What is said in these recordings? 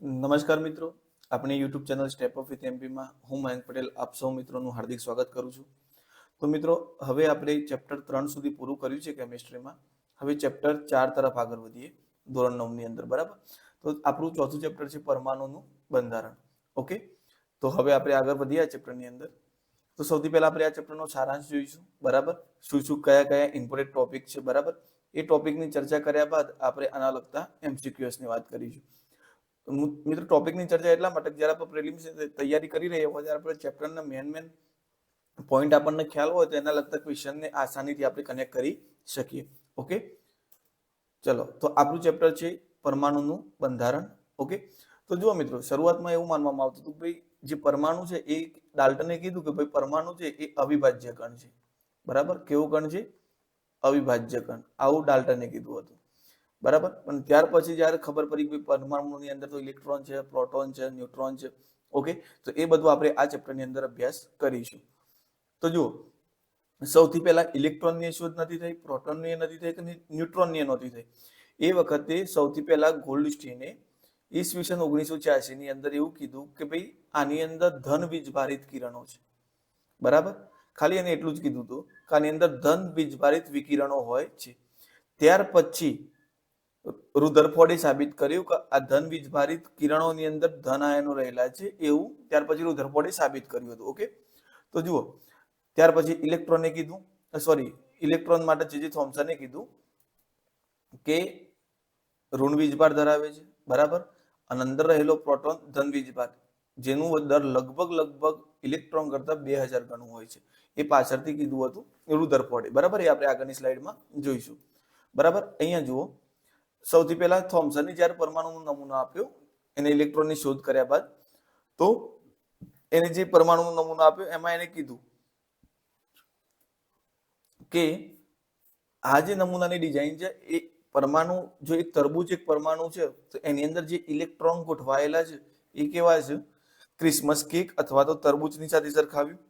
નમસ્કાર મિત્રો, આપણી YouTube channel step up with એમપીમાં હું મયંક પટેલ આપ સૌ મિત્રોનું હાર્દિક સ્વાગત કરું છું. તો મિત્રો, હવે આપણે ચેપ્ટર 3 સુધી પૂરું કર્યું છે કેમિસ્ટ્રીમાં. હવે ચેપ્ટર 4 તરફ આગળ વધીએ ધોરણ 9 ની અંદર, બરાબર. તો આપણું ચોથું ચેપ્ટર છે પરમાણુનું બંધારણ. ઓકે, તો હવે આપણે આગળ વધીએ આ ચેપ્ટરની અંદર. તો સૌથી પહેલા આપણે આ ચેપ્ટરનો સારાંશ જોઈશું, બરાબર. શું શું કયા કયા ઇમ્પોર્ટન્ટ ટોપિક છે, બરાબર. એ ટોપિકની ચર્ચા કર્યા બાદ આપણે આના લગતા MCQs ની વાત કરીશું. મિત્રો, ટોપિકની ચર્ચા એટલા માટે જ્યારે આપણે પ્રિલિમ્સ તૈયારી કરી રહ્યા હોય ત્યારે આપણે ચેપ્ટરના મેન પોઈન્ટ આપણને ખ્યાલ હોય તો એના લગતા ક્વેશ્ચનને આસાનીથી આપણે કનેક્ટ કરી શકીએ. ઓકે, ચલો. તો આપણું ચેપ્ટર છે પરમાણુનું બંધારણ. ઓકે, તો જુઓ મિત્રો, શરૂઆતમાં એવું માનવામાં આવતું હતું કે ભાઈ જે પરમાણુ છે એ ડાલ્ટને કીધું કે ભાઈ પરમાણુ છે એ અવિભાજ્ય કણ છે, બરાબર. કેવું કણ છે? અવિભાજ્ય કણ. આવું ડાલ્ટને કીધું હતું, બરાબર. પણ ત્યાર પછી જયારે ખબર પડી કે પરમાણુની અંદર તો ઇલેક્ટ્રોન છે, પ્રોટોન છે, ન્યુટ્રોન છે. ઓકે, તો એ બધું આપણે આ ચેપ્ટરની અંદર અભ્યાસ કરીશું. તો જુઓ, સૌથી પહેલા ઇલેક્ટ્રોનની શોધ નથી થઈ, પ્રોટોનની નથી થઈ કે ન્યુટ્રોનની નહોતી થઈ. એ વખતે સૌથી પહેલા ગોલ્ડસ્ટીને ઈસવીસન 1986 ની અંદર એવું કીધું કે ભાઈ આની અંદર ધન વીજભારિત કિરણો છે, બરાબર. ખાલી એને એટલું જ કીધું હતું કે આની અંદર ધન વીજભારિત વિકિરણો હોય છે. ત્યાર પછી રુધરફોર્ડે સાબિત કર્યું કે આ ધન વીજભારિત કિરણોની અંદર ધન આયનો રહેલા છે એવું ત્યાર પછી રુધરફોર્ડે સાબિત કર્યું હતું. ઓકે, તો જુઓ, ત્યાર પછી ઇલેક્ટ્રોને કીધું, ઇલેક્ટ્રોન માટે જે થોમ્સને કીધું કે ઋણ વીજભાર ધરાવે છે, બરાબર. અને અંદર રહેલો પ્રોટોન ધન વીજભાર, જેનું દર લગભગ ઇલેક્ટ્રોન કરતા 2000 ગણું હોય છે. એ પાછળથી કીધું હતું રુધરફોર્ડે, બરાબર. એ આપણે આગળની સ્લાઇડમાં જોઈશું, બરાબર. અહીંયા જુઓ, સૌથી પહેલા થોમ્સને જ્યારે પરમાણુનો નમૂનો આપ્યો એને ઇલેક્ટ્રોનની શોધ કર્યા બાદ, તો એને જે પરમાણુનો નમૂનો આપ્યો એમાં એને કીધું કે આ જે નમૂનાની ડિઝાઇન છે એ પરમાણુ, જો એક તરબૂચ એક પરમાણુ છે તો એની અંદર જે ઇલેક્ટ્રોન ગોઠવાયેલા છે એ કેવા છે? ક્રિસમસ કેક અથવા તો તરબૂચની સાથે સરખાવ્યું,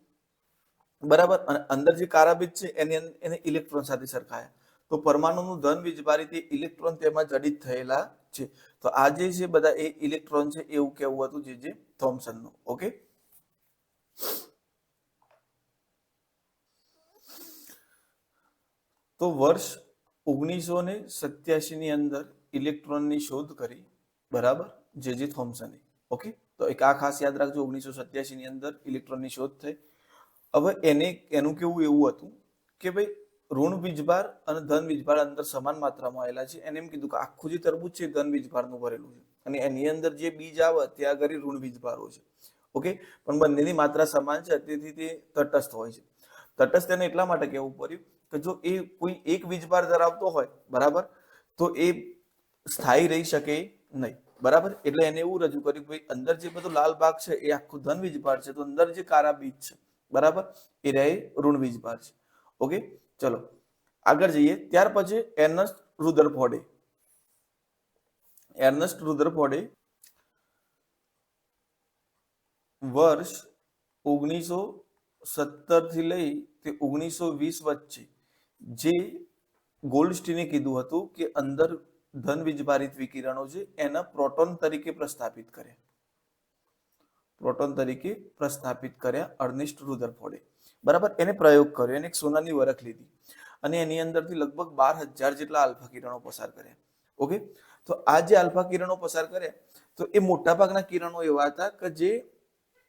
બરાબર. અને અંદર જે કારાબીજ છે એને ઇલેક્ટ્રોન સાથે સરખાયા. તો પરમાણુનું ધન વીજભારિત ઇલેક્ટ્રોન તેમાં જડિત થયેલા છે. તો આ જે છે બધા એ ઇલેક્ટ્રોન છે એવું કેવું હતું જે થોમ્સનનું. ઓકે, તો વર્ષ 1987 ની અંદર ઇલેક્ટ્રોનની શોધ કરી, બરાબર, જે થોમ્સને. ઓકે, તો એક આ ખાસ યાદ રાખજો, 1987 ની અંદર ઇલેક્ટ્રોનની શોધ થઈ. હવે એનું કેવું એવું હતું કે ભાઈ ઋણ વીજભાર અને ધન વીજભાર અંદર સમાન માત્રામાં આવેલા છે. એને એમ કીધું કે આખું જે તરબૂચ છે ધન વીજભારનું ભરેલું છે અને એની અંદર જે બીજ આવે ત્યાં આગળ ઋણ વીજભારો છે. ઓકે, પણ બંનેની માત્રા સમાન છે, તેથી તે તટસ્થ હોય છે. તટસ્થ એને એટલા માટે કહેવું પડ્યું કે જો એ કોઈ એક વીજભાર ધરાવતો હોય, બરાબર, તો એ સ્થાયી રહી શકે નહીં, બરાબર. એટલે એને એવું રજૂ કર્યું કે ભાઈ અંદર જે બધો લાલ ભાગ છે એ આખું ધન વીજભાર છે, તો અંદર જે કારા બીજ છે, બરાબર, એ રહે ઋણ વીજભાર છે. ઓકે, ચલો આગળ જઈએ. ત્યાર પછી એર્નસ્ટ રુધરફોર્ડે વર્ષ 1917 થી લઈ તે 1920 વચ્ચે જે ગોલ્ડસ્ટીને કીધું હતું કે અંદર ધન વીજભારિત વિકિરણો છે એના પ્રોટોન તરીકે પ્રસ્થાપિત કર્યા અર્નેસ્ટ રુધરફોર્ડે, બરાબર. એને પ્રયોગ કર્યો, એને એક સોનાની વરખ લીધી અને એની અંદરથી લગભગ 12,000 જેટલા આલ્ફા કિરણો પસાર કર્યા. ઓકે, તો આ જે આલ્ફા કિરણો પસાર કર્યા તો એ મોટાભાગના કિરણો એવા હતા કે જે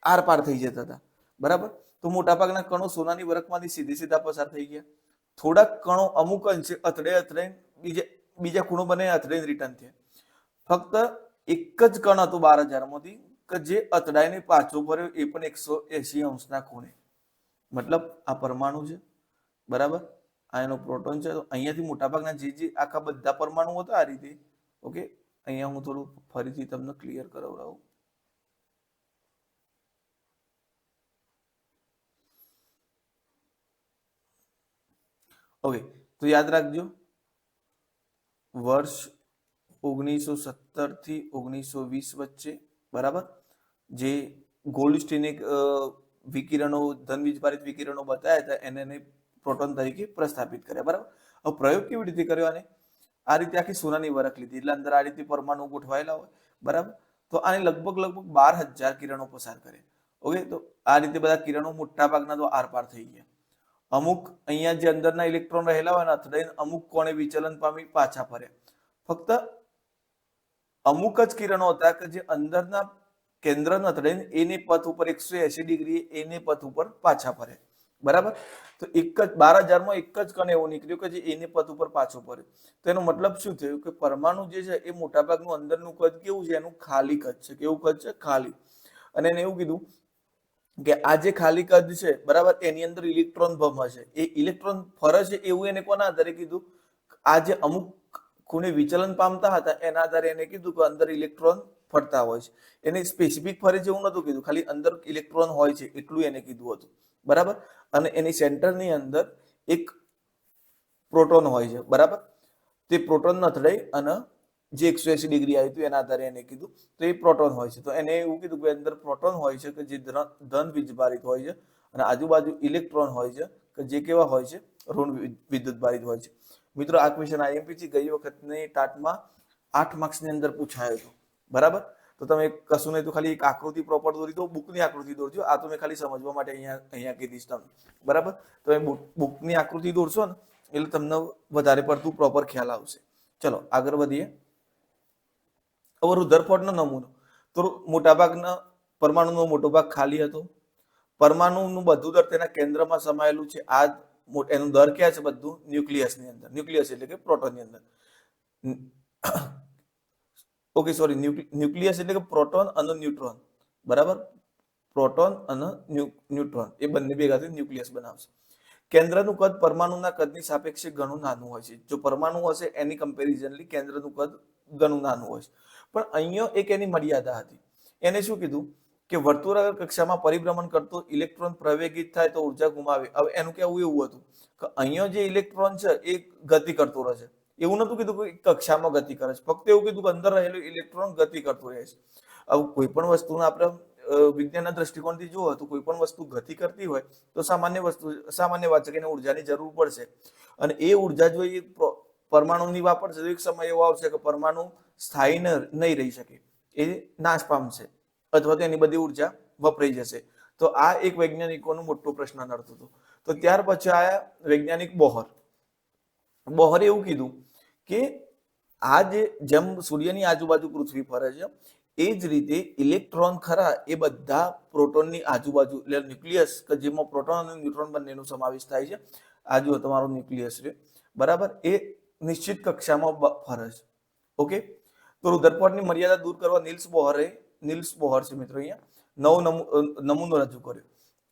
આર પાર થઈ જતા હતા, બરાબર. તો મોટાભાગના કણો સોનાની વરખમાંથી સીધા પસાર થઈ ગયા. થોડાક કણો અમુક અંશે અથડે બીજા ખૂણો બને અથડે રિટર્ન થયા. ફક્ત એક જ કણ હતું 12,000 માંથી કે જે અથડાઈને પાછો ફર્યો, એ પણ 180 અંશના ખૂણે. મતલબ આ પરમાણુ છે, બરાબર. આ એનો પ્રોટોન છે. તો અહીંયાથી મોટાભાગના જે આખા બધા પરમાણુ હતા આ રીતે. ઓકે, અહીંયા હું થોડું ફરીથી તમને ક્લિયર કરાવડાવું. ઓકે, તો યાદ રાખજો, વર્ષ 1917 થી 1920 વચ્ચે, બરાબર, જે ગોલ્ડસ્ટીને વિકિરણો, ધન વીજભારિત વિકિરણો બતાવ્યા હતા એને પ્રોટોન તરીકે પ્રસ્થાપિત કર્યા, બરાબર. હવે પ્રયોગ કેવી રીતે કર્યો? આને આ રીતે આખી સોનાની વરખ લીધી, એટલે અંદર આ રીતે પરમાણુ ગોઠવાયેલા હોય, બરાબર. તો આને લગભગ 12,000 કિરણો પસાર કરે. ઓકે, તો આ રીતે બધા કિરણો મોટા ભાગના તો આરપાર થઈ ગયા. અમુક અહીંયા જે અંદરના ઇલેક્ટ્રોન રહેલા હોય ને અથડાઈને અમુક કોણે વિચલન પામી પાછા ફર્યા. ફક્ત અમુક જ કિરણો હતા કે જે અંદરના કેન્દ્રને અથડાઈને એને પથ ઉપર 180 ડિગ્રી એને પથ ઉપર પાછા ફરે. બરાબર, તો એક જ 12,000 એક જ કણ એવો નીકળ્યો કે જે એને પથ ઉપર પાછો ફર્યો. તો એનો મતલબ શું થયું કે પરમાણુ જે છે એ મોટાભાગનું અંદરનું કદ કેવું છે, એનું ખાલી કદ છે. કેવું કદ છે? ખાલી. અને એને એવું કીધું કે આ જે ખાલી કદ છે, બરાબર, એની અંદર ઇલેક્ટ્રોન ભમ હશે. એ ઇલેક્ટ્રોન ફરે છે એવું એને કોના આધારે કીધું? આ જે અમુક ખૂણે વિચલન પામતા હતા એના આધારે એને કીધું કે અંદર ઇલેક્ટ્રોન ફરતા હોય છે. એને સ્પેસિફિક ફરે છે એવું નતું કીધું, ખાલી અંદર ઇલેક્ટ્રોન હોય છે એટલું એને કીધું હતું. બરાબર, અને એની સેન્ટરની અંદર એક પ્રોટોન હોય છે. બરાબર, તે પ્રોટોન અથડાઈ અને જે 180 ડિગ્રી આવ્યું હતું એના આધારે એને કીધું તો એ પ્રોટોન હોય છે. તો એને એવું કીધું કે અંદર પ્રોટોન હોય છે કે જે ધન વીજભારિત હોય છે અને આજુબાજુ ઇલેક્ટ્રોન હોય છે કે જે કેવા હોય છે? ઋણ વિદ્યુતભારિત હોય છે. મિત્રો, આ ક્વેશ્ચન આઈએમપી ગઈ વખતની ટાટમાં 8 માર્ક્સની અંદર પૂછાયો હતો. બરાબર, તો તમે કશું નહીં તો ખાલી એક આકૃતિ પ્રોપર દોરી દો, બુકની આકૃતિ દોરજો. આ તો મેં ખાલી સમજવા માટે અહીંયા કીધીશ તમને. બરાબર, તો એ બુકની આકૃતિ દોરશો ને એટલે તમને વધારે પડતું પ્રોપર ખ્યાલ આવશે. ચલો આગળ વધીએ. હવે રુધરફોર્ડનો નમૂનો, તો મોટાભાગના પરમાણુનો મોટો ભાગ ખાલી હતો. પરમાણુનું બધું દર તેના કેન્દ્રમાં સમાયેલું છે. આ એનું દર ક્યાં છે? બધું ન્યુક્લિયસની અંદર. ન્યુક્લિયસ એટલે કે પ્રોટોનની અંદર. ઓકે, સોરી, ન્યુક્લિયસ એટલે કે પ્રોટોન અને ન્યુટ્રોન. બરાબર, પ્રોટોન અને ન્યુટ્રોન એ બંને ભેગા થઈને ન્યુક્લિયસ બનાવશે. કેન્દ્રનું કદ પરમાણુના કદની સાપેક્ષે ઘણું નાનું હોય છે. જો પરમાણુ હશે એની કમ્પેરિઝનલી કેન્દ્રનું કદ ઘણું નાનું હોય છે. પણ અહીંયા એક એની મર્યાદા હતી. એને શું કીધું કે વર્તુળાકાર કક્ષામાં પરિભ્રમણ કરતો ઇલેક્ટ્રોન પ્રવેગિત થાય તો ઉર્જા ગુમાવે. હવે એનું કહેવું એવું હતું કે અહીંયા જે ઇલેક્ટ્રોન છે એ ગતિ કરતો રહે છે. એવું નતું કીધું કે કક્ષામાં ગતિ કરે છે, ફક્ત એવું કીધું કે અંદર રહેલું ઇલેક્ટ્રોન ગતિ કરતું રહે છે. હવે કોઈ પણ વસ્તુના આપણે વિજ્ઞાનના દ્રષ્ટિકોણથી જુઓ તો કોઈ પણ વસ્તુ ગતિ કરતી હોય તો સામાન્ય વાત છે કે એને ઉર્જાની જરૂર પડશે. અને એ ઉર્જા જો એ પરમાણુની વાપરશે તો એક સમય એવો આવશે કે પરમાણુ સ્થાયી નહીં રહી શકે, એ નાશ પામશે અથવા તો એની બધી ઉર્જા વપરાઈ જશે. તો આ એક વૈજ્ઞાનિકોનો મોટો પ્રશ્ન નડતો હતો. તો ત્યાર પછી આયા વૈજ્ઞાનિક બોહર. બોહરે એવું કીધું કે આ જેમ સૂર્યની આજુબાજુ પૃથ્વી ફરે છે એ જ રીતે ઇલેક્ટ્રોન ખરા એ બધા પ્રોટોનની આજુબાજુ એટલે ન્યુક્લિયસ કે જેમાં પ્રોટોન અને ન્યુટ્રોન બંનેનો સમાવેશ થાય છે. આ જો તમારો ન્યુક્લિયસ છે, બરાબર, એ નિશ્ચિત કક્ષામાં ફરે છે. ઓકે, તો રુધરફોર્ડની મર્યાદા દૂર કરવા નિલ્સ બોહર છે મિત્રો અહીંયા નવો નમૂનો રજૂ કર્યો.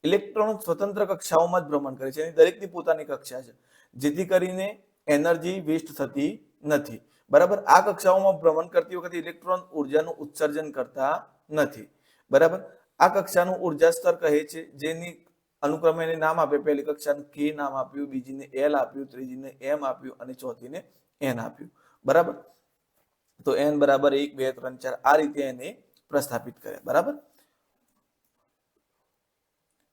ઇલેક્ટ્રોન સ્વતંત્ર કક્ષાઓમાં જ ભ્રમણ કરે છે, એની દરેકની પોતાની કક્ષા છે, જેથી કરીને એનર્જી વેસ્ટ થતી નથી. બરાબર, આ કક્ષાઓમાં ભ્રમણ કરતી વખતે ઇલેક્ટ્રોન ઉર્જાનું ઉત્સર્જન કરતા નથી. બરાબર, આ કક્ષાનું ઉર્જા સ્તર કહે છે, જેની અનુક્રમે એને નામ આપ્યું. પહેલી કક્ષાને કે નામ આપ્યું, બીજીને એલ આપ્યું, ત્રીજીને એમ આપ્યું અને ચોથીને એન આપ્યું. બરાબર, તો એન બરાબર 1 2 3 4 આ રીતે એને પ્રસ્થાપિત કરે. બરાબર,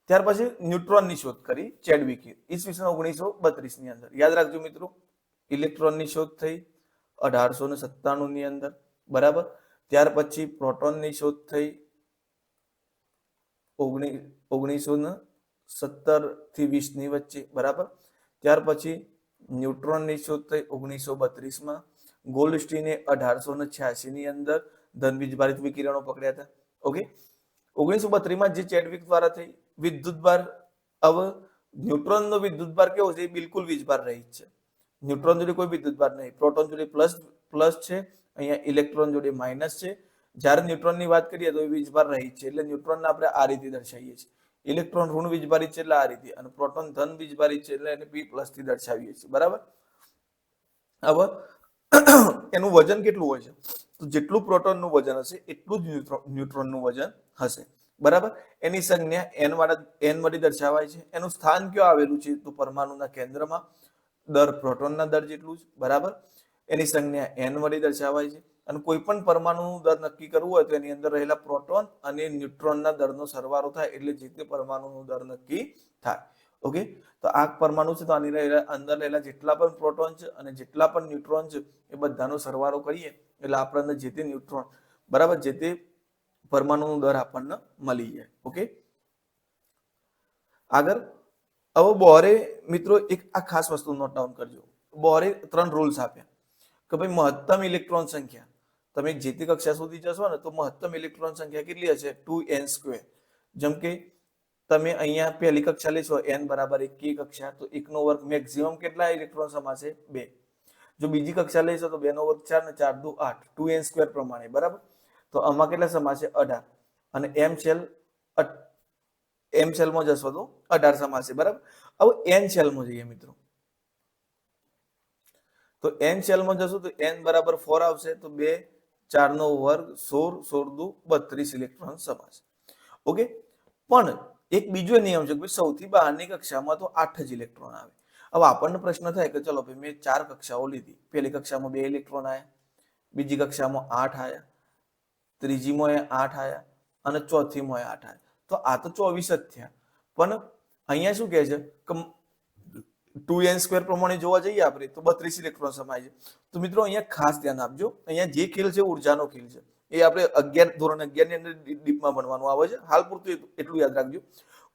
ત્યાર પછી ન્યુટ્રોનની શોધ કરી ચેડવિકે ઈસવીસન 1932 ની અંદર. યાદ રાખજો મિત્રો, ઇલેક્ટ્રોનની શોધ થઈ 1897 ની અંદર. બરાબર, ત્યાર પછી પ્રોટોનની શોધ થઈ 1917 થી 20 ની વચ્ચે. બરાબર, ત્યાર પછી ન્યુટ્રોનની શોધ થઈ 1932 માં. ગોલ્ડસ્ટીને 1886 ની અંદર ધન વીજભારિત વિકિરણો પકડ્યા હતા. ઓકે, 1932 માં જે ચેડવિક દ્વારા થઈ વિદ્યુતભાર. હવે ન્યુટ્રોનનો વિદ્યુતભાર કેવો છે? એ બિલકુલ વીજભાર રહિત છે. ન્યુટ્રોન જોડે કોઈ વિદ્યુતભાર નહીં. પ્રોટોન જોડે પ્લસ છે, અહીંયા ઇલેક્ટ્રોન જોડે માઇનસ છે. જ્યારે ન્યુટ્રોનની વાત કરીએ તો એ વીજભાર રહિત છે, એટલે ન્યુટ્રોનને આપણે આ રીતે દર્શાવીએ છીએ. ઇલેક્ટ્રોન ઋણ વીજભારિત છે એટલે આ રીતે, અને પ્રોટોન ધન વીજભારિત છે એટલે એને P+ થી દર્શાવીએ છીએ. બરાબર, હવે એનું વજન કેટલું હોય છે? તો જેટલું પ્રોટોનનું વજન હશે એટલું જ ન્યુટ્રોનનું વજન હશે. બરાબર, એની સંજ્ઞા n વડે દર્શાવાય છે. એનું સ્થાન ક્યાં આવેલું છે? તો પરમાણુના કેન્દ્રમાં. દર પ્રોટોનના દર જેટલું જ. બરાબર, એની સંજ્ઞા n વડે દર્શાવાય છે. અને કોઈ પણ પરમાણુનું દર નક્કી કરવું હોય તો એની અંદર રહેલા પ્રોટોન અને ન્યુટ્રોનના દરનો સરવાળો થાય એટલે જે તે પરમાણુનો દર નક્કી થાય. ઓકે, તો આ પરમાણુ છે તો આની અંદર રહેલા જેટલા પણ પ્રોટોન છે અને જેટલા પણ ન્યુટ્રોન છે એ બધાનો સરવાળો કરીએ એટલે આપણને જે તે ન્યુટ્રોન, બરાબર, જે તે પરમાણુનો દર આપણને મળી જાય. ઓકે, આગળ હવે બોરે મિત્રો એક આ ખાસ વસ્તુ નોટ ડાઉન કરજો. બોરે 3 રૂલ્સ આપ્યા કે ભાઈ મહત્તમ ઇલેક્ટ્રોન સંખ્યા, તમે જેથી કક્ષા સુધી જશો ને તો મહત્તમ ઇલેક્ટ્રોન સંખ્યા કેટલી હશે? 2n². જેમ કે તમે અહીંયા પહેલી કક્ષા લેશો n બરાબર 1 કી કક્ષા, તો 1 નો વર્ગ મેક્સિમમ કેટલા ઇલેક્ટ્રોન સમાશે? 2. જો બીજી કક્ષા લેશો તો 2 નો વર્ગ 4 ને 4 દુ 8, 2n² પ્રમાણે, બરાબર. તો આમાં કેટલા સમાશે? 18. અને m સેલમાં જશો તો 18 સમાશે, બરાબર. હવે n સેલમાં જઈએ મિત્રો, તો n સેલમાં જશું તો n બરાબર 4 આવશે, તો 2 4 નો વર્ગ 16, 16 દુ 32 ઇલેક્ટ્રોન સમાશે. ઓકે, પણ એક બીજો નિયમ છે કે સૌથી બહારની કક્ષામાં તો 8 જ ઇલેક્ટ્રોન આવે. હવે આપણને પ્રશ્ન થાય કે ચલો ભાઈ મેં 4 કક્ષાઓ લીધી, પહેલી કક્ષામાં 2 ઇલેક્ટ્રોન આવ્યા, બીજી કક્ષામાં 8 આવ્યા, ત્રીજીમાં 8 આવ્યા અને ચોથીમાં 8 આવ્યા, તો આ તો 24 જ થયા. પણ અહીંયા શું કહે છે કે 2n² પ્રમાણે જોવા જઈએ આપણે તો 32 ઇલેક્ટ્રોન સમાય છે. તો મિત્રો અહીંયા ખાસ ધ્યાન આપજો, અહીંયા જે ખેલ છે ઉર્જાનો ખેલ છે, એ આપણે ધોરણ 11 ની અંદર ડીપમાં ભણવાનું આવે છે. હાલ પૂરતું એટલું યાદ રાખજો,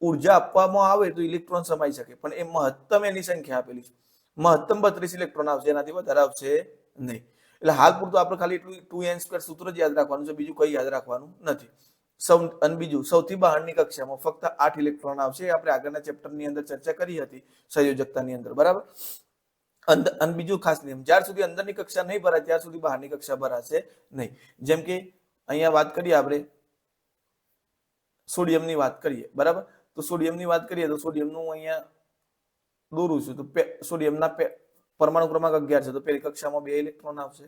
ઉર્જા આપવામાં આવે તો ઇલેક્ટ્રોન સમાઈ શકે, પણ એ મહત્તમ એની સંખ્યા આપેલી છે, મહત્તમ 32 ઇલેક્ટ્રોન આવશે, એનાથી વધારે આવશે નહીં. એટલે હાલ પૂરતું આપણે ખાલી એટલું 2n² સૂત્ર જ યાદ રાખવાનું છે, બીજું કઈ યાદ રાખવાનું નથી. અને બીજું સૌથી બહારની કક્ષામાં ફક્ત 8 ઇલેક્ટ્રોન આવશે, આપણે આગળના ચેપ્ટરની અંદર ચર્ચા કરી હતી સંયોજકતાની અંદર, બરાબર. અને બીજું ખાસ નિયમ, જ્યાર સુધી અંદરની કક્ષા નહીં ભરાય ત્યાર સુધી બહારની કક્ષા ભરાશે નહીં. જેમ કે અહીંયા વાત કરીએ આપણે સોડિયમની વાત કરીએ, બરાબર. તો સોડિયમની વાત કરીએ તો સોડિયમનું અહીંયા દોરું છું, તો સોડિયમના પરમાણુ ક્રમાંક 11 છે, તો પહેલી કક્ષામાં 2 ઇલેક્ટ્રોન આવશે,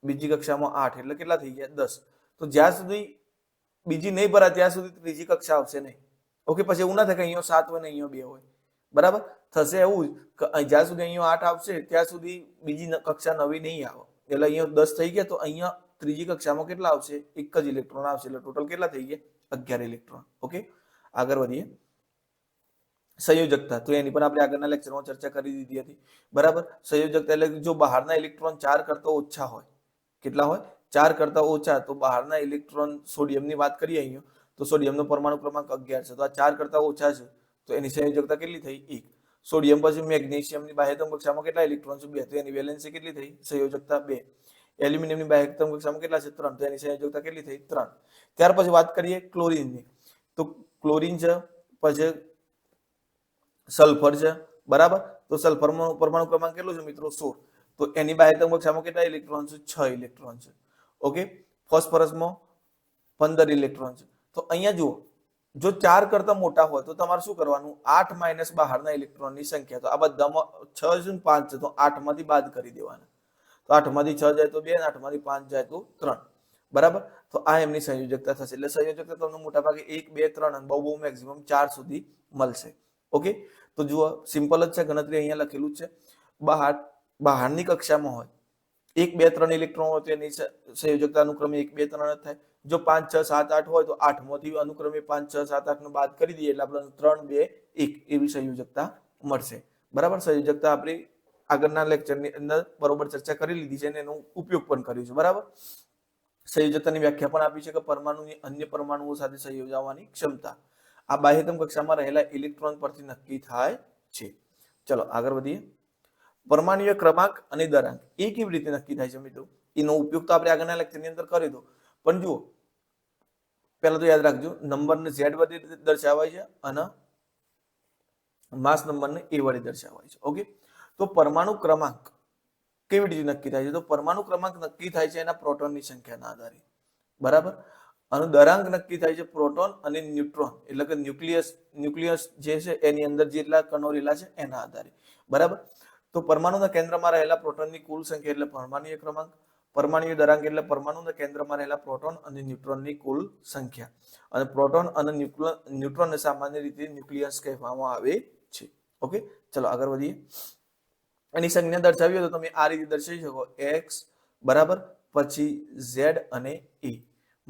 બીજી કક્ષામાં 8, એટલે કેટલા થઈ ગયા? 10. તો જ્યાં સુધી બીજી નહીં ભરાય ત્યાં સુધી ત્રીજી કક્ષા આવશે નહીં. ઓકે, પછી એવું ના થાય કે અહીંયા 7 હોય ને અહીંયા 2 હોય, બરાબર. થશે એવું કે જ્યાં સુધી અહીંયા 8 આવશે ત્યાં સુધી બીજી કક્ષા નવી નહીં આવે, એટલે અહીંયા 10 થઈ ગયા, તો અહીંયા ત્રીજી કક્ષામાં કેટલા આવશે? 1 જ ઇલેક્ટ્રોન આવશે, એટલે ટોટલ કેટલા થઈ ગયા? 11 ઇલેક્ટ્રોન. ઓકે, આગળ વધીએ. સંયોજકતા, તો એની પણ આપણે આગળના લેક્ચરમાં ચર્ચા કરી દીધી હતી, બરાબર. સંયોજકતા એટલે જો બહારના ઇલેક્ટ્રોન 4 કરતા ઓછા હોય, કેટલા હોય? 4 કરતા ઓછા, તો બહારના ઇલેક્ટ્રોન, સોડિયમની વાત કરીએ અહીંયા, તો સોડિયમનો પરમાણુ ક્રમાંક 11 છે, તો આ 4 કરતા ઓછા છે, તો એની સંયોજકતા કેટલી થઈ? 1. સોડિયમ પછી મેગ્નેશિયમની બાહ્યતમ કક્ષામાં કેટલા ઇલેક્ટ્રોન છે? 2, તો એની વેલેન્સી કેટલી થઈ? સંયોજકતા 2. એલ્યુમિનિયમની બાહ્યતમ કક્ષામાં કેટલા છે? 3, તો એની સંયોજકતા કેટલી થઈ? 3. ત્યાર પછી વાત કરીએ ક્લોરીનની, તો ક્લોરીન છે, પછી સલ્ફર છે, બરાબર. તો સલ્ફરનો પરમાણુ ક્રમાંક કેટલો છે મિત્રો? 16, તો એની બાહ્યતમ કક્ષામાં કેટલા ઇલેક્ટ્રોન છે? 6 ઇલેક્ટ્રોન છે. ઓકે, ફોસ્ફરસમાં 15 ઇલેક્ટ્રોન છે. તો અહીંયા જુઓ, જો 4 કરતા મોટા હોય તો તમારે શું કરવાનું? 8 માઇનસ બહારના ઇલેક્ટ્રોનની સંખ્યા, તો આ બધામાં 6 છે ને 5 છે, તો 8 માંથી બાદ કરી દેવાના, તો 8 માંથી 6 જાય તો 2 અને 8 માંથી 5 જાય તો 3, બરાબર. તો આ એમની સંયોજકતા થશે. એટલે સંયોજકતા તમને મોટા ભાગે 1, 2, 3 અને બહુ મેક્સિમમ 4 સુધી મળશે. ઓકે, તો જુઓ સિમ્પલ જ છે, ગણતરી અહીંયા લખેલું જ છે. બહારની કક્ષામાં હોય 1, 2, 3 ઇલેક્ટ્રોન હોય તો એની સંયોજકતા અનુક્રમે 1, 2, 3 જ થાય. જો 5, 6, 7, 8 હોય તો 8 માંથી અનુક્રમે 5, 6, 7, 8 નો બાદ કરી દઈએ એટલે આપણને 3, 2, 1 એવી સંયોજકતા મળશે, બરાબર. સંયોજકતા આપણે આગળના લેક્ચરની અંદર બરોબર ચર્ચા કરી લીધી છે અને એનો ઉપયોગ પણ કર્યો છે, બરાબર. સંયોજકતાની વ્યાખ્યા પણ આપી છે કે પરમાણુની અન્ય પરમાણુઓ સાથે સંયોજવાની ક્ષમતા આ બાહ્યતમ કક્ષામાં રહેલા ઇલેક્ટ્રોન પરથી નક્કી થાય છે. ચલો આગળ વધીએ. પરમાણુય ક્રમાંક અને દરાંક એ કેવી રીતે નક્કી થાય છે મિત્રો? એનો ઉપયોગ તો આપણે આગળના લેક્ચરની અંદર કરી દો, પણ જુઓ પહેલા તો યાદ રાખજો, નંબરને Z વડે દર્શાવાય છે અને માસ નંબરને A વડે દર્શાવાય છે. ઓકે, તો પરમાણુ ક્રમાંક કેવી રીતે નક્કી થાય છે? તો પરમાણુ ક્રમાંક નક્કી થાય છે એના પ્રોટોનની સંખ્યાના આધારે, બરાબર. અને દરાંક નક્કી થાય છે પ્રોટોન અને ન્યુટ્રોન, એટલે કે ન્યુક્લિયસ જે છે એની અંદર જેટલા કણો રહેલા છે એના આધારે, બરાબર. તો પરમાણુના કેન્દ્રમાં રહેલા પ્રોટોનની કુલ સંખ્યા એટલે પરમાણુય ક્રમાંક, પરમાણુય દરાંક એટલે પરમાણુના કેન્દ્રમાં રહેલા પ્રોટોન અને ન્યુટ્રોનની કુલ સંખ્યા. અને પ્રોટોન અને ન્યુટ્રોનને સામાન્ય રીતે ન્યુક્લિયસ કહેવામાં આવે છે. ઓકે, ચલો આગળ વધીએ. એની સંજ્ઞા દર્શાવી હોય તો તમે આ રીતે દર્શાવી શકો, x બરાબર, પછી Z અને A.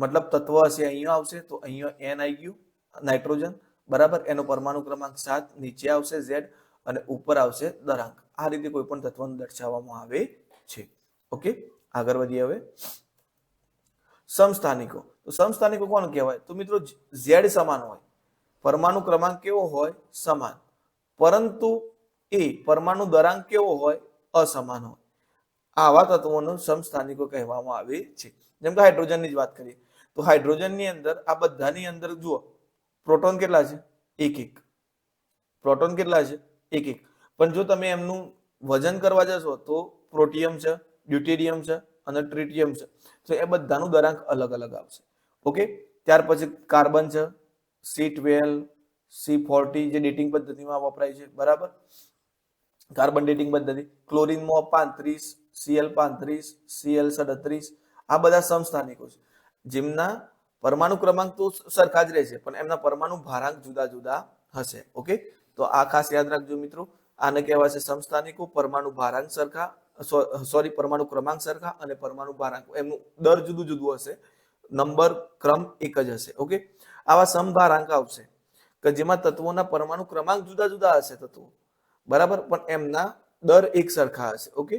મતલબ તત્વ હશે અહીંયા આવશે તો અહીંયા N આવી ગયું, નાઇટ્રોજન, બરાબર. એનો પરમાણુ ક્રમાંક 7, નીચે આવશે Z અને ઉપર આવશે દરાંક. આ રીતે કોઈ પણ તત્વને દર્શાવવામાં આવે છે. ઓકે, આગળ વધીએ હવે. સમસ્થાનિકો, તો સમસ્થાનિકો કોણ કહેવાય? તો મિત્રો ઝેડ સમાન હોય, પરમાણુ ક્રમાંક કેવો હોય? સમાન, પરંતુ એ પરમાણુ દરાંક કેવો હોય? અસમાન હોય. આવા તત્વોને સમસ્થાનિકો કહેવામાં આવે છે. જેમ કે હાઇડ્રોજનની જ વાત કરીએ તો હાઇડ્રોજનની અંદર આ બધાની અંદર જુઓ પ્રોટોન કેટલા છે? એક એક. પ્રોટોન કેટલા છે? એક એક. પણ જો તમે એમનું વજન કરવા જશો તો પ્રોટિયમ છે, ડ્યુટેરિયમ છે અને ટ્રિટિયમ છે, તો એ બધાનું દરાંક અલગ અલગ આવશે. ઓકે. ત્યાર પછી કાર્બન છે, C12, C40 જે ડેટિંગ પદ્ધતિમાં વપરાય છે, બરાબર, કાર્બન ડેટિંગ પદ્ધતિ. ક્લોરીનમાં 35, Cl35, Cl37, આ બધા સમસ્થાનિકો છે જેમના પરમાણુ ક્રમાંક તો સરખા જ રહેશે પણ એમના પરમાણુ ભારાંક જુદા જુદા હશે. ઓકે, તો આ ખાસ યાદ રાખજો મિત્રો. આને કહેવાશે સમસ્થાનિકો. પરમાણુ ભારાંક સરખા, પરમાણુ ક્રમાંક સરખા અને પરમાણુ ભારાંક એમનું દર જુદું જુદું હશે, નંબર ક્રમ એક જ હશે. ઓકે, આવા સમભારાંક આવશે કે જેમાં તત્વોના પરમાણુ ક્રમાંક જુદા જુદા હશે તત્વો, બરાબર, પણ એમના દર એક સરખા હશે. ઓકે,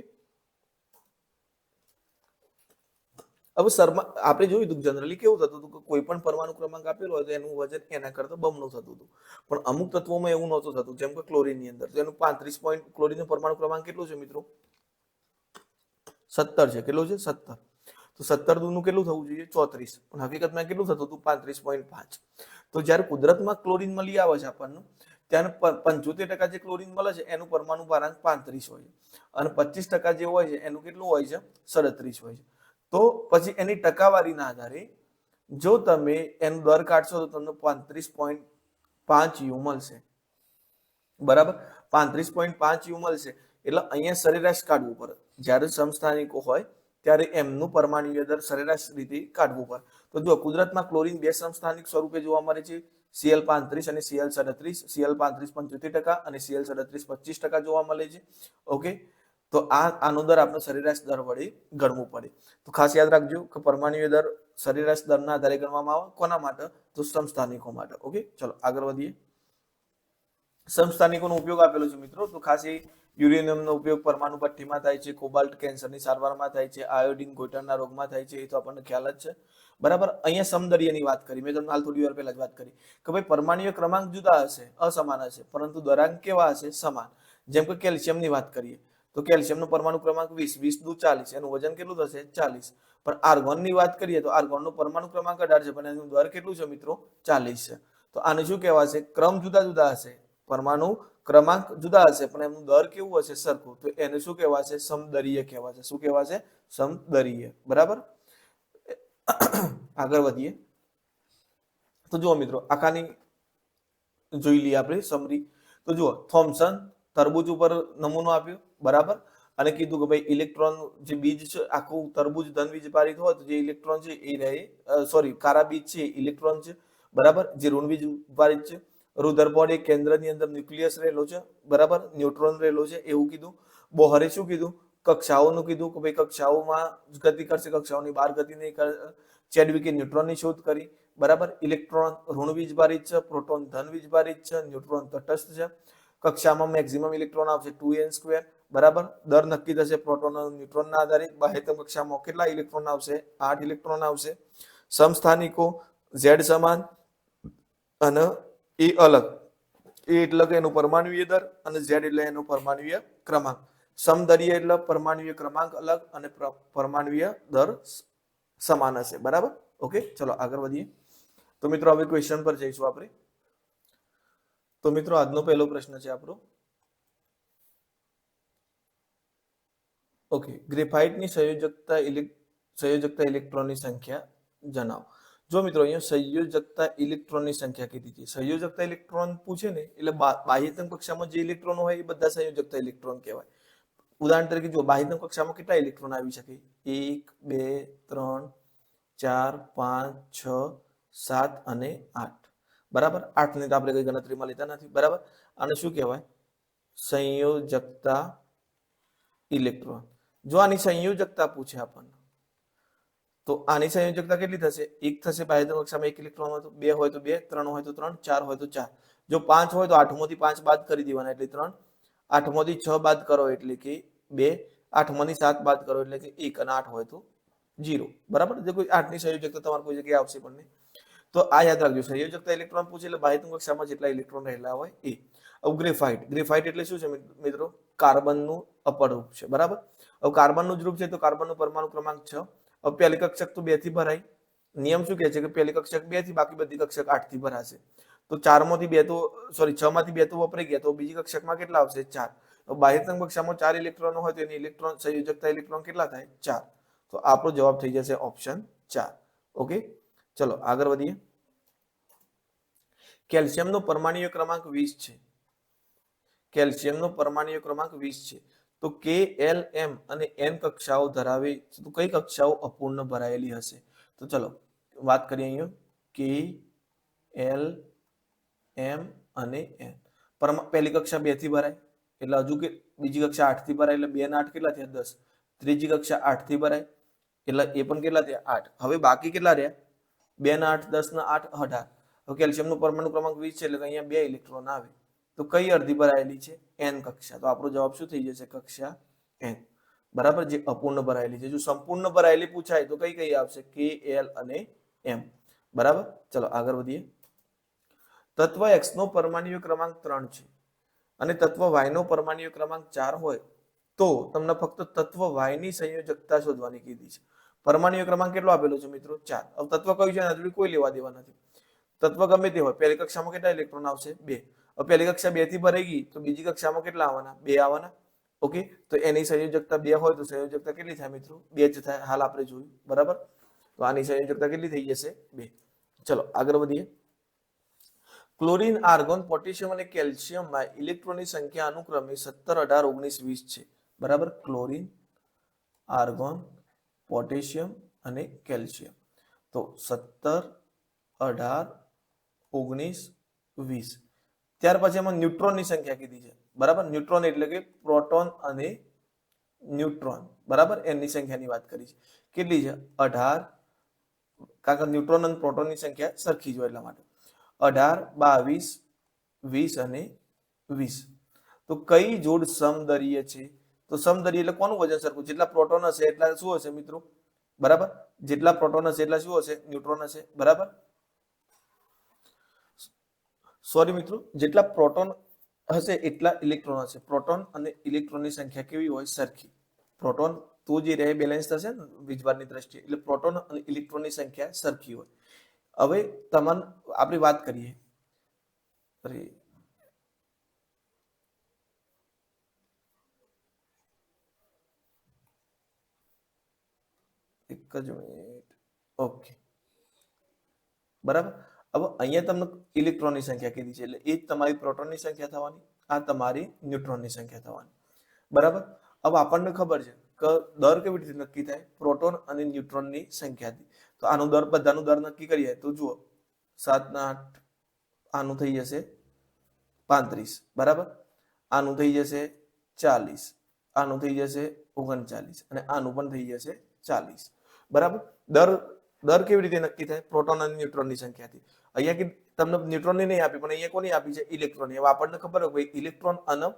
હવે આપણે જોયું હતું જનરલી કેવું થતું હતું કે કોઈ પણ પરમાણુ ક્રમાંક આપેલો હોય તો એનું વજન એના કરતા બમણું થતું હતું, પણ અમુક તત્વોમાં એવું નહોતું થતું. જેમ કે ક્લોરીન ની અંદર તો એનું 35 પોઈન્ટ, ક્લોરીન નો પરમાણુ ક્રમાંક કેટલો છે મિત્રો? 17 છે. કેટલો છે? 17. તો 17 દૂનું કેટલું થવું જોઈએ? 34. પણ હકીકતમાં કેટલું થતું હતું? 35.5. તો જ્યારે કુદરતમાં ક્લોરીન મળી આવે છે આપણને, ત્યારે 75% જે ક્લોરીન મળે છે એનું પરમાણુ ભારાંક 35 હોય છે અને 25% જે હોય છે એનું કેટલું હોય છે? 37 હોય છે. તો પછી એની ટકાવારીના આધારે જો તમે એનો દર કાઢશો તો તમને 35.5 યુ મળશે, બરાબર. 35.5 યુ મળશે એટલે અહીંયા સરેરાશ કાઢવું પડે. જ્યારે સમસ્થાનિકો હોય ત્યારે એમનું પરમાણુય દર સરેરાશ રીતે કાઢવું પડે. તો જો કુદરતમાં ક્લોરીન બે સમસ્થાનિક સ્વરૂપે જોવા મળે છે, Cl35 અને Cl37. Cl35 75% અને Cl37 25% જોવા મળે છે. ઓકે, તો આનો દર આપણે સરેરાશ દર વડે ગણવું પડે. તો ખાસ યાદ રાખજો કે પરમાણુય દર સરેરાશ દરના આધારે ગણવામાં આવે. કોના માટે? તો સમસ્થાનિકો માટે. ઓકે, ચલો આગળ વધીએ. સમસ્થાનિકોનો ઉપયોગ આપેલો છે મિત્રો. તો ખાસ એ યુરેનિયમનો ઉપયોગ પરમાણુ ભઠ્ઠીમાં થાય છે, કોબાલ્ટ કેન્સરની સારવારમાં થાય છે, આયોડિન ઘોટાડના રોગમાં થાય છે, એ તો આપણને ખ્યાલ જ છે, બરાબર. અહીંયા સમદર્યની વાત કરી, મેં તમને હાલ થોડી વાર પહેલા જ વાત કરી કે ભાઈ પરમાણુય ક્રમાંક જુદા હશે, અસમાન હશે, પરંતુ દરાંક કેવા હશે? સમાન. જેમ કે કેલ્શિયમની વાત કરીએ તો કેલ્શિયમનો પરમાણુ ક્રમાંક 20, 20 દુ 40, એનું વજન કેટલું થશે? 40. પણ આર્ગોનની વાત કરીએ તો આર્ગોનનો પરમાણુ ક્રમાંક 18 છે પણ એનું દર કેટલું છે મિત્રો? 40 છે. તો આને શું કહેવાશે? ક્રમ જુદા જુદા હશે, પરમાણુ ક્રમાંક જુદા હશે પણ એનું દર કેવું હશે? સરખું. તો એને શું કહેવાશે? સમદરીય કહેવાશે. શું કહેવાશે? સમદરીય. બરાબર. આગળ વધીએ તો જુઓ મિત્રો, આખાની જોઈ લઈએ આપણે સમરી. તો જુઓ, થોમ્સન તરબૂચ ઉપર નમૂનો આપ્યો, બરાબર, અને કીધું કે ભાઈ ઇલેક્ટ્રોન જે બીજ છે આખું તરબૂચ ધન બીજ પારિત હોય તો જે ઇલેક્ટ્રોન છે એ રહે, કારા બીજ છે ઇલેક્ટ્રોન છે, બરાબર, જે ઋણ બીજ પારિત છે. રુધરપોડ એ કેન્દ્રની અંદર ન્યુક્લિયસ રહેલો છે, બરાબર, ન્યુટ્રોન રહેલો છે, એવું કીધું. બોહરે શું કીધું? કક્ષાઓનું કીધું કે ભાઈ કક્ષાઓમાં ગતિ કરશે, કક્ષાઓની બહાર ગતિ નહીં કરે. ચેડવિકે ન્યુટ્રોનની શોધ કરી, બરાબર. ઇલેક્ટ્રોન ઋણ બીજ પારિત છે, પ્રોટોન ધન બીજ પારિત છે, ન્યુટ્રોન તટસ્થ છે. કક્ષામાં મેક્સિમમ ઇલેક્ટ્રોન આવશે 2n², બરાબર. દર નક્કી થશે પ્રોટોન અને ન્યુટ્રોનના આધારે. બાહ્યતમ કક્ષામાં કેટલા ઇલેક્ટ્રોન આવશે? 8 ઇલેક્ટ્રોન આવશે. સમસ્થાનિકો Z સમાન અને એ અલગ. એ એટલે કે એનું પરમાણુય દર અને Z એટલે એનો પરમાણુય ક્રમાંક. સમદરીય એટલે પરમાણુય ક્રમાંક અલગ અને પરમાણુય દર સમાન હશે, બરાબર. ઓકે, ચલો આગળ વધીએ. તો મિત્રો હવે ક્વેશ્ચન પર જઈશું આપણે. તો મિત્રો આજનો પહેલો પ્રશ્ન છે આપણો. ઓકે, ગ્રેફાઇટની સંયોજકતા ઇલેક્ટ્રોનની સંખ્યા જણાવો. જો મિત્રો અહીંયા સંયોજકતા ઇલેક્ટ્રોનની સંખ્યા કીધી છે. સંયોજકતા ઇલેક્ટ્રોન પૂછે ને એટલે બાહ્યતમ કક્ષામાં જે ઇલેક્ટ્રોન હોય એ બધા સંયોજકતા ઇલેક્ટ્રોન કહેવાય. ઉદાહરણ તરીકે જો બાહ્યતમ કક્ષામાં કેટલા ઇલેક્ટ્રોન આવી શકે? 1, 2, 3, 4, 5, 6, 7 અને 8, બરાબર. 8 ને તો આપણે કઈ ગણતરીમાં લેતા નથી, બરાબર. આને શું કહેવાય? સંયોજકતા ઇલેક્ટ્રોન. જો આની સંયોજકતા પૂછે આપણને તો આની સંયોજકતા કેટલી થશે? 1 થશે બાહ્યતમ કક્ષામાં 1 ઇલેક્ટ્રોન હોય તો, 2 હોય તો 2, 3 હોય તો 3, 4 હોય તો 4. જો 5 હોય તો 8 માંથી 5 બાદ કરી દેવાના એટલે 3, 8 માંથી 6 બાદ કરો એટલે કે 2, 8 માંથી 7 બાદ કરો એટલે કે 1 અને 8 હોય તો 0 બરાબર. જે કોઈ 8 ની સંયોજકતા તમારે કોઈ જગ્યાએ આવશે પણ નહીં. તો આ યાદ રાખજો, સંયોજકતા ઇલેક્ટ્રોન પૂછે એટલે બાહ્યતમ કક્ષામાં જેટલા ઇલેક્ટ્રોન રહેલા હોય એ. હવે ગ્રેફાઇટ, ગ્રેફાઇટ એટલે શું છે મિત્રો? કાર્બનનું અપરૂપ છે, બરાબર. હવે કાર્બનનું જ રૂપ છે તો કાર્બનનો પરમાણુ ક્રમાંક 6. હવે પહેલી કક્ષક તો 2 થી ભરાય. નિયમ શું કહે છે કે પહેલી કક્ષક 2 થી, બાકી બધી કક્ષક 8 થી ભરાશે. તો 4 માંથી 2 તો 6 માંથી 2 તો વપરાઈ ગયા, તો બીજી કક્ષકમાં કેટલા આવશે? 4. તો બાહ્યતમ કક્ષામાં 4 ઇલેક્ટ્રોનો હોય તો એની ઇલેક્ટ્રોન સંયોજકતા ઇલેક્ટ્રોન કેટલા થાય? 4. તો આપણો જવાબ થઈ જશે ઓપ્શન 4. ઓકે, ચલો આગળ વધીએ. કેલ્શિયમનો પરમાણ્વીય ક્રમાંક 20 છે. કેલ્શિયમનો પરમાણ્વીય ક્રમાંક 20 છે. તો કે, એલ, એમ અને એન કક્ષાઓ ધરાવે છે, તો કઈ કક્ષાઓ અપૂર્ણ ભરાયેલી હશે? તો ચલો વાત કરીએ અહીંયા. કે, એલ, એમ અને એન. પહેલી કક્ષા 2 થી ભરાય એટલે હજુ કે બીજી કક્ષા 8 થી ભરાય એટલે 2 ના 8 કેટલા થયા? 10. ત્રીજી કક્ષા 8 થી ભરાય એટલે એ પણ કેટલા થયા? 8. હવે બાકી કેટલા રહ્યા? 2 ના 8, 10 ના 8, 18. હવે કેલ્શિયમનો પરમાણુ ક્રમાંક 20 છે એટલે અહીંયા 2 ઇલેક્ટ્રોન આવે. તો કઈ અડધી ભરાયેલી છે? એન કક્ષા. તો આપણો જવાબ શું થઈ જશે? કક્ષા એન, બરાબર, જે અપૂર્ણ ભરાયેલી છે. જો સંપૂર્ણ ભરાયેલી પૂછાય તો કઈ કઈ આવશે? કે, એલ અને એમ, બરાબર. ચલો આગળ વધીએ. તત્વ એક્સ નો પરમાણ્વીય ક્રમાંક 3 છે અને તત્વ વાય નો પરમાણ્વીય ક્રમાંક 4 હોય તો તમને ફક્ત તત્વ વાય ની સંયોજકતા શોધવાની કીધી છે. પરમાણ્વીય ક્રમાંક કેટલો આપેલો છે મિત્રો? 4. હવે તત્વ કયું છે એના જોડે કોઈ લેવા દેવા નથી. તત્વ ગમે તે હોય, પહેલી કક્ષામાં કેટલા ઇલેક્ટ્રોન આવશે? 2. હવે પહેલી કક્ષા 2 થી ભરાઈ ગઈ તો બીજી કક્ષામાં કેટલા આવવાના? 2 આવવાના. ઓકે, તો એની સંયોજકતા 2 હોય તો સંયોજકતા કેટલી થાય મિત્રો? 2 જ થાય. હાલ આપણે જોયું, બરાબર. તો આની સંયોજકતા કેટલી થઈ જશે? 2. ચલો આગળ વધીએ. ક્લોરીન, આર્ગોન, પોટેશિયમ અને કેલ્શિયમમાં ઇલેક્ટ્રોનની સંખ્યા અનુક્રમે 17, 18, 19, 20 છે, બરાબર. ક્લોરીન, આર્ગોન, પોટેશિયમ અને કેલ્શિયમ. તો 17, 18, 19, 20. ત્યાર પછી એમાં ન્યુટ્રોનની સંખ્યા કીધી છે, બરાબર. ન્યુટ્રોન એટલે કે પ્રોટોન અને ન્યુટ્રોન, બરાબર, એની સંખ્યાની વાત કરી છે. કેટલી છે? 18. કારણ કે ન્યુટ્રોન અને પ્રોટોનની સંખ્યા સરખી જ હોય એટલા માટે. 18, 22, 20 અને 20. તો કઈ જોડ સમદરીય છે? તો સમદરીય એટલે કોનું વજન સરખું? જેટલા પ્રોટોન હશે એટલા શું હશે મિત્રો? બરાબર, જેટલા પ્રોટોન હશે એટલા શું હશે? ન્યુટ્રોન હશે, બરાબર. સોરી મિત્રો, જેટલા પ્રોટોન હશે એટલા ઇલેક્ટ્રોન હશે. પ્રોટોન અને ઇલેક્ટ્રોનની સંખ્યા કેવી હોય? સરખી. પ્રોટોન તો જે રહે બેલેન્સ થશે ને વીજભારની દ્રષ્ટિએ, એટલે પ્રોટોન અને ઇલેક્ટ્રોનની સંખ્યા સરખી હોય. હવે તમને આપણે વાત કરીએ. અરે એક જ મિનિટ. ઓકે, બરાબર. હવે અહીંયા તમને ઇલેક્ટ્રોનની સંખ્યા કીધી છે એટલે એ જ તમારી પ્રોટોનની સંખ્યા થવાની, આ તમારી ન્યુટ્રોનની સંખ્યા થવાની, બરાબર. હવે આપણને ખબર છે કે દર કેવી રીતે નક્કી થાય? પ્રોટોન અને ન્યુટ્રોનની સંખ્યાથી. તો આનો દર, બધાનો દર નક્કી કરીએ તો જુઓ, 7 ના 8, આનું થઈ જશે 35, બરાબર. આનું થઈ જશે 40, આનું થઈ જશે 39 અને આનું પણ થઈ જશે 40, બરાબર. દર કેવી રીતે નક્કી થાય? પ્રોટોન અને ન્યુટ્રોનની સંખ્યાથી. અહીંયા કે તમને ન્યુટ્રોનની નહીં આપી પણ અહીંયા કોની આપી છે? ઇલેક્ટ્રોનની. હવે આપણને ખબર હોય ભાઈ ઇલેક્ટ્રોન અને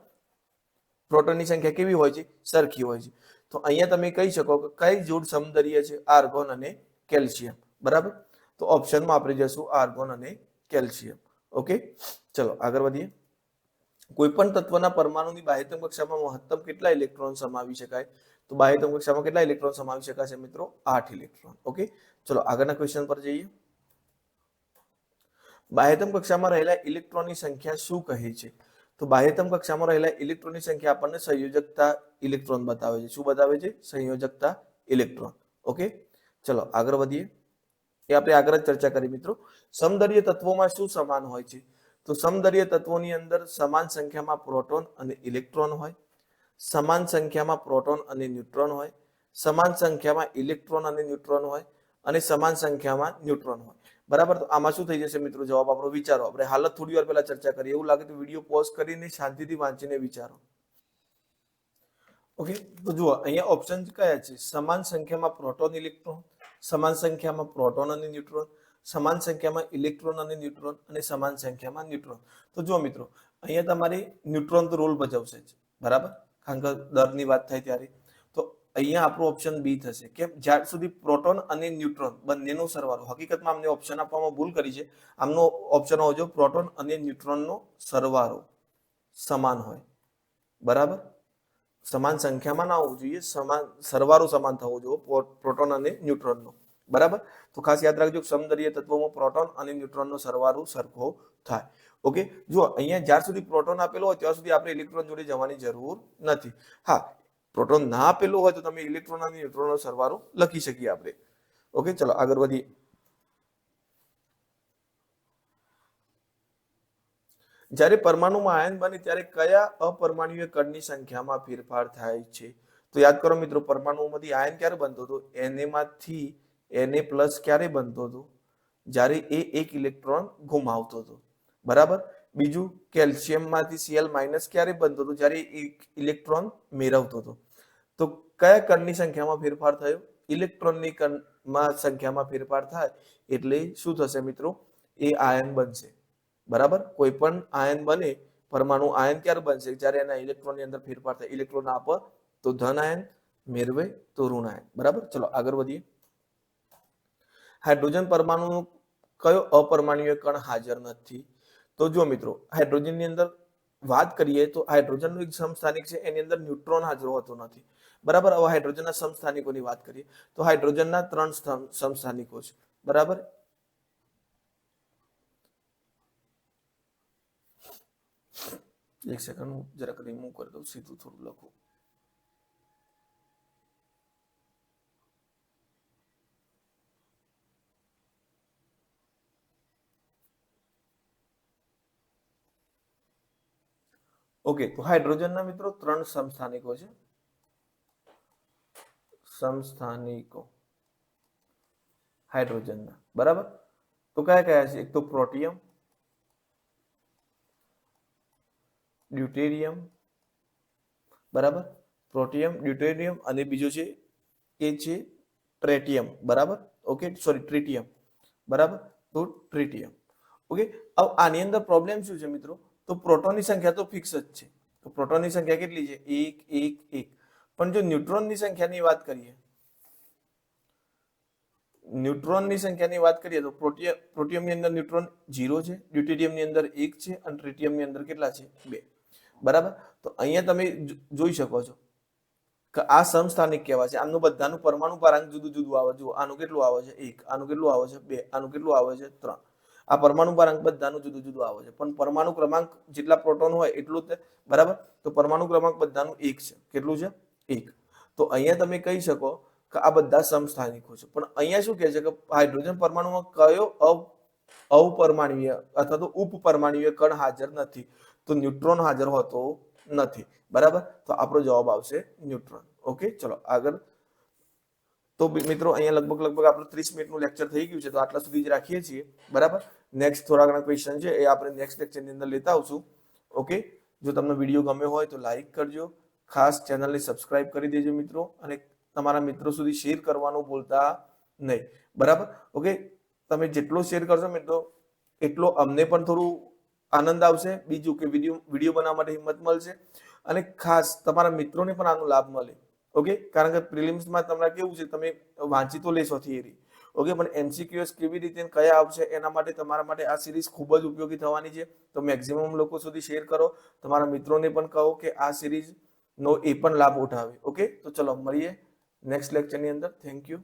પ્રોટોનની સંખ્યા કેવી હોય છે? સરખી હોય છે. તો અહીંયા તમે કહી શકો કે કઈ જોડ સમદરીય છે? આર્ગોન અને કેલ્શિયમ, બરાબર. તો ઓપ્શનમાં આપણે જશું આર્ગોન અને કેલ્શિયમ. ઓકે, ચલો આગળ વધીએ. કોઈ પણ તત્વના પરમાણુની બાહ્યતમ કક્ષામાં મહત્તમ કેટલા ઇલેક્ટ્રોન સમાવી શકાય? તો બાહ્યતમ કક્ષામાં કેટલા ઇલેક્ટ્રોન સમાવી શકાશે મિત્રો? 8 ઇલેક્ટ્રોન. ઓકે, ચલો આગળના ક્વેશ્ચન પર જઈએ. બાહ્યતમ કક્ષામાં રહેલા ઇલેક્ટ્રોનની સંખ્યા શું કહે છે? તો બાહ્યતમ કક્ષામાં રહેલા ઇલેક્ટ્રોનની સંખ્યા આપણને સંયોજકતા ઇલેક્ટ્રોન બતાવે છે. શું બતાવે છે? સંયોજકતા ઇલેક્ટ્રોન. ઓકે, ચલો આગળ વધીએ. એ આપણે આગળ જ ચર્ચા કરી મિત્રો. સમદરીય તત્વોમાં શું સમાન હોય છે? તો સમદરીય તત્વોની અંદર સમાન સંખ્યામાં પ્રોટોન અને ઇલેક્ટ્રોન હોય, સમાન સંખ્યામાં પ્રોટોન અને ન્યુટ્રોન હોય, સમાન સંખ્યામાં ઇલેક્ટ્રોન અને ન્યુટ્રોન હોય અને સમાન સંખ્યામાં ન્યુટ્રોન હોય, બરાબર. તો આમાં શું થઈ જશે મિત્રો? જવાબ આપણો વિચારો. આપણે હાલત થોડી વાર પહેલા ચર્ચા કરી, એવું લાગે તો વિડીયો પોઝ કરીને શાંતિથી વાંચીને વિચારો. ઓકે, તો જુઓ અહીંયા ઓપ્શન કયા છે? સમાન સંખ્યામાં પ્રોટોન, ઇલેક્ટ્રોન, સમાન સંખ્યામાં પ્રોટોન અને ન્યુટ્રોન, સમાન સંખ્યામાં ઇલેક્ટ્રોન અને ન્યુટ્રોન અને સમાન સંખ્યામાં ન્યુટ્રોન. તો જુઓ મિત્રો, અહીંયા તમારે ન્યુટ્રોન તો રોલ ભજવશે જ, બરાબર, કારણ કે દરની વાત થાય ત્યારે. તો અહીંયા આપણું ઓપ્શન બી થશે કે જ્યાં સુધી પ્રોટોન અને ન્યુટ્રોન બંનેનો સરવાળો, હકીકતમાં અમને ઓપ્શન આપવામાં ભૂલ કરી છે, આમનો ઓપ્શન હોવો જોઈએ પ્રોટોન અને ન્યુટ્રોનનો સરવાળો સમાન હોય, બરાબર, સમાન સંખ્યામાં ના હોવું જોઈએ, સમાન સરવાળો સમાન થવો જોઈએ પ્રોટોન અને ન્યુટ્રોનનો, બરાબર. તો ખાસ યાદ રાખજો સમદળીય તત્વોમાં પ્રોટોન અને ન્યુટ્રોનનો સરવાળો સરખો થાય. ઓકે, જો અહીંયા જ્યાં સુધી પ્રોટોન આપેલો હોય ત્યાં સુધી આપણે ઇલેક્ટ્રોન જોડે જવાની જરૂર નથી. હા, પ્રોટોન ના આપેલું હોય તો તમે ઇલેક્ટ્રોન અને ન્યુટ્રોનનો સરવાળો લખી શકીએ આપણે. ઓકે, ચલો આગળ વધીએ. જ્યારે પરમાણુમાં આયન બને ત્યારે કયા અપરમાણુય કણની સંખ્યામાં ફેરફાર થાય છે? તો યાદ કરો મિત્રો, પરમાણુમાંથી આયન ક્યારે બનતો હતો? Na માંથી Na+ ક્યારે બનતો હતો? જ્યારે એ એક ઇલેક્ટ્રોન ગુમાવતો હતો, બરાબર. બીજું, કેલ્શિયમમાંથી Cl- ક્યારે બનતો હતો? જ્યારે એક ઇલેક્ટ્રોન મેળવતો હતો. તો કયા કણની સંખ્યામાં ફેરફાર થયો? ઇલેક્ટ્રોનની કણમાં સંખ્યામાં ફેરફાર થાય એટલે શું થશે મિત્રો? એ આયન બનશે, બરાબર. કોઈ પણ આયન બને, પરમાણુ આયન ક્યારે બનશે? જ્યારે એના ઇલેક્ટ્રોનની અંદર ફેરફાર થાય. ઇલેક્ટ્રોન આપે તો ધન આયન, મેળવે તો ઋણ આયન, બરાબર. ચલો આગળ વધીએ. હાઇડ્રોજન પરમાણુનો કયો અપરમાણુય કણ હાજર નથી? તો જો મિત્રો, હાઇડ્રોજનની અંદર વાત કરીએ તો હાઇડ્રોજનનું એક સમસ્થાનિક છે, એની અંદર ન્યુટ્રોન હાજર હોતો નથી, બરાબર. હવે હાઇડ્રોજનના સમસ્થાનિકોની વાત કરીએ તો હાઇડ્રોજનના 3 સમસ્થાનિકો છે, બરાબર. એક સેકન્ડ, હું જરાક રિમૂવ કરી દઉં, સીધું થોડું લખું. ઓકે, તો હાઇડ્રોજનના મિત્રો 3 સમસ્થાનિકો છે. સમસ્થાનિકો હાઇડ્રોજનના, બરાબર. તો કયા કયા છે? એક તો પ્રોટિયમ, ડ્યુટેરિયમ, બરાબર. પ્રોટિયમ, ડ્યુટેરિયમ અને બીજો છે એ છે ટ્રેટિયમ, બરાબર. ઓકે, સોરી, ટ્રિટિયમ, બરાબર. તો ટ્રિટિયમ. ઓકે, હવે આની અંદર પ્રોબ્લેમ શું છે મિત્રો? તો પ્રોટોનની સંખ્યા તો ફિક્સ જ છે. તો પ્રોટોનની સંખ્યા કેટલી છે? 1 1 1. પણ જો ન્યુટ્રોનની સંખ્યાની વાત કરીએ, ન્યુટ્રોનની સંખ્યાની વાત કરીએ તો પ્રોટિયમની અંદર ન્યુટ્રોન 0 છે, ડ્યુટેરિયમની અંદર 1 છે અને ટ્રિટિયમની અંદર કેટલા છે? 2, બરાબર. તો અહીંયા તમે જોઈ શકો છો કે આ સમસ્થાનિક કહેવાય છે. આમનું બધાનું પરમાણુ ક્રમાંક જુદું જુદું આવે. જુઓ, આનું કેટલું આવે છે? 1, આનું કેટલું આવે છે? 2, આનું કેટલું આવે છે? 3. આ પરમાણુ ક્રમાંક બધાનું જુદું જુદું આવે છે, પણ પરમાણુ ક્રમાંક જેટલા પ્રોટોન હોય એટલું જ, બરાબર. તો પરમાણુ ક્રમાંક બધાનું 1 છે. કેટલું છે? 1. તો અહીંયા તમે કહી શકો કે આ બધા સમસ્થાનિકો છે. પણ અહીંયા શું કહે છે કે હાઇડ્રોજન પરમાણુમાં કયો અપરમાણુય અથવા તો ઉપપરમાણુય કણ હાજર નથી? તો ન્યુટ્રોન હાજર હોતો નથી, બરાબર. તો આપણો જવાબ આવશે ન્યુટ્રોન. ઓકે, ચલો આગળ. તો મિત્રો અહીંયા લગભગ આપણું 30 મિનિટનું લેક્ચર થઈ ગયું છે, તો આટલા સુધી જ રાખીએ છીએ, બરાબર. નેક્સ્ટ થોડા ઘણા ક્વેશ્ચન છે એ આપણે નેક્સ્ટ લેક્ચરની અંદર લેતા આવશું. ઓકે, જો તમને વિડીયો ગમ્યો હોય તો લાઈક કરજો, ખાસ ચેનલને સબસ્ક્રાઇબ કરી દેજો મિત્રો, અને તમારા મિત્રો સુધી શેર કરવાનું ભૂલતા નહીં, બરાબર. ઓકે, તમે જેટલો શેર કરશો મિત્રો એટલો અમને પણ થોડું આનંદ આવશે, બીજું કે વિડીયો બનાવવા માટે હિંમત મળશે, અને ખાસ તમારા મિત્રોને પણ આનો લાભ મળે. ઓકે, કારણ કે પ્રિલિમ્સમાં તમને કેવું છે, તમે વાંચી તો લેશો થિયરી, ઓકે, પણ MCQs કેવી રીતે કયા આવશે એના માટે તમારા માટે આ સિરીઝ ખૂબ જ ઉપયોગી થવાની છે. તો મેક્સિમમ લોકો સુધી શેર કરો, તમારા મિત્રોને પણ કહો કે આ સિરીઝ નો એ પણ લાભ ઉઠાવે. ઓકે, તો ચલો મળીએ નેક્સ્ટ લેક્ચરની અંદર. Thank you.